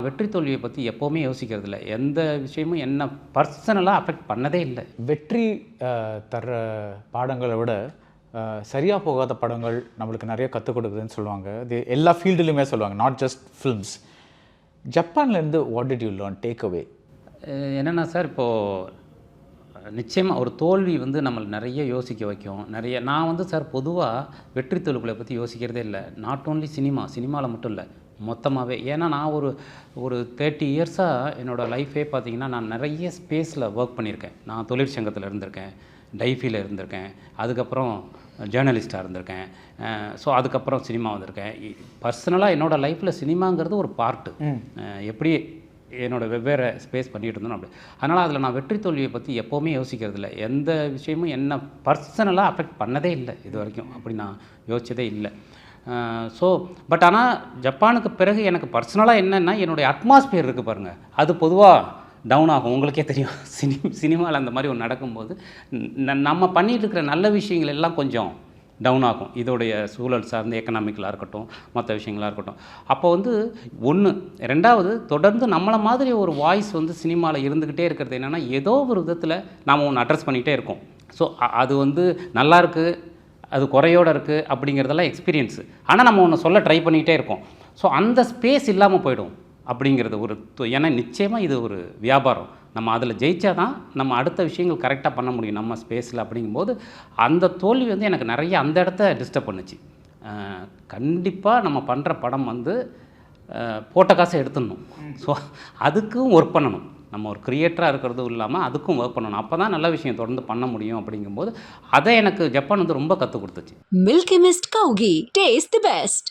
வெற்றி தோல்வியை பற்றி எப்போவுமே யோசிக்கிறதில்ல. எந்த விஷயமும் என்ன பர்சனலாக அஃபெக்ட் பண்ணதே இல்லை. வெற்றி தர்ற பாடங்களை விட சரியாக போகாத படங்கள் நம்மளுக்கு நிறைய கற்றுக் கொடுக்குதுன்னு சொல்லுவாங்க. இது எல்லா ஃபீல்டுலையுமே சொல்லுவாங்க, நாட் ஜஸ்ட் ஃபிலிம்ஸ். ஜப்பான்லேருந்து what did you learn, take away? என்னென்னா சார், இப்போது நிச்சயமாக ஒரு தோல்வி வந்து நம்மளை நிறைய யோசிக்க வைக்கும். நான் வந்து சார் பொதுவாக வெற்றி தோல்விகளை பற்றி யோசிக்கிறதே இல்லை. நாட் ஓன்லி சினிமாவில் மட்டும் இல்லை, மொத்தமாகவே. ஏன்னா நான் ஒரு 30 இயர்ஸாக என்னோடய லைஃபே பார்த்திங்கன்னா, நான் நிறைய ஸ்பேஸில் ஒர்க் பண்ணியிருக்கேன். நான் தொழிற்சங்கத்தில் இருந்திருக்கேன், டைஃபியில் இருந்திருக்கேன், அதுக்கப்புறம் ஜேர்னலிஸ்ட்டாக இருந்திருக்கேன். ஸோ அதுக்கப்புறம் சினிமா வந்திருக்கேன். பர்சனலாக என்னோடய லைஃப்பில் சினிமாங்கிறது ஒரு பார்ட்டு. எப்படி என்னோடய வெவ்வேறு ஸ்பேஸ் பண்ணிகிட்டு இருந்தோம் அப்படி. அதனால் அதில் நான் வெற்றி தோல்வியை பற்றி எப்போவுமே யோசிக்கிறதில்ல. எந்த விஷயமும் என்ன பர்சனலாக அஃபெக்ட் பண்ணதே இல்லை இது வரைக்கும். அப்படி நான் யோசித்ததே இல்லை. ஸோ பட் ஆனால் ஜப்பானுக்கு பிறகு எனக்கு பர்சனலாக என்னென்னா, என்னுடைய அட்மாஸ்பியர் இருக்குது பாருங்கள், அது பொதுவாக டவுன் ஆகும். உங்களுக்கே தெரியும், சினிமாவில் அந்த மாதிரி ஒன்று நடக்கும்போது நம்ம பண்ணிகிட்டு இருக்கிற நல்ல விஷயங்கள் எல்லாம் கொஞ்சம் டவுன் ஆகும். இதோடைய சூழல் சார்ந்த எக்கனாமிக்கலாக இருக்கட்டும், மற்ற விஷயங்களாக இருக்கட்டும். அப்போ வந்து ஒன்று. ரெண்டாவது, தொடர்ந்து நம்மளை மாதிரி ஒரு வாய்ஸ் வந்து சினிமாவில் இருந்துக்கிட்டே இருக்கிறது என்னென்னா, ஏதோ ஒரு விதத்தில் நாம் ஒன்று அட்ரஸ் பண்ணிகிட்டே இருக்கோம். ஸோ அது வந்து நல்லாயிருக்கு, அது குறையோடு இருக்குது அப்படிங்கிறதெல்லாம் எக்ஸ்பீரியன்ஸு. ஆனால் நம்ம ஒன்று சொல்ல ட்ரை பண்ணிக்கிட்டே இருக்கோம். ஸோ அந்த ஸ்பேஸ் இல்லாமல் போய்டும் அப்படிங்கிறது ஒரு ஏன்னா நிச்சயமாக இது ஒரு வியாபாரம். நம்ம அதில் ஜெயிச்சா தான் நம்ம அடுத்த விஷயங்கள் கரெக்டாக பண்ண முடியும் நம்ம ஸ்பேஸில். அப்படிங்கும்போது அந்த தோல்வி வந்து எனக்கு நிறைய அந்த இடத்த டிஸ்டர்ப் பண்ணுச்சு. கண்டிப்பாக நம்ம பண்ணுற படம் வந்து போட்ட காசை எடுத்துடணும். ஸோ அதுக்கும் ஒர்க் பண்ணணும். நம்ம ஒரு கிரியேட்டராக இருக்கிறதும் இல்லாமல் அதுக்கும் ஒர்க் பண்ணணும். அப்போ தான் நல்ல விஷயம் தொடர்ந்து பண்ண முடியும். அப்படிங்கும்போது அதை எனக்கு ஜப்பான் வந்து ரொம்ப கற்றுக் கொடுத்துச்சு. மில்கி மிஸ்ட் கௌகி, டேஸ்ட் தி பெஸ்ட்.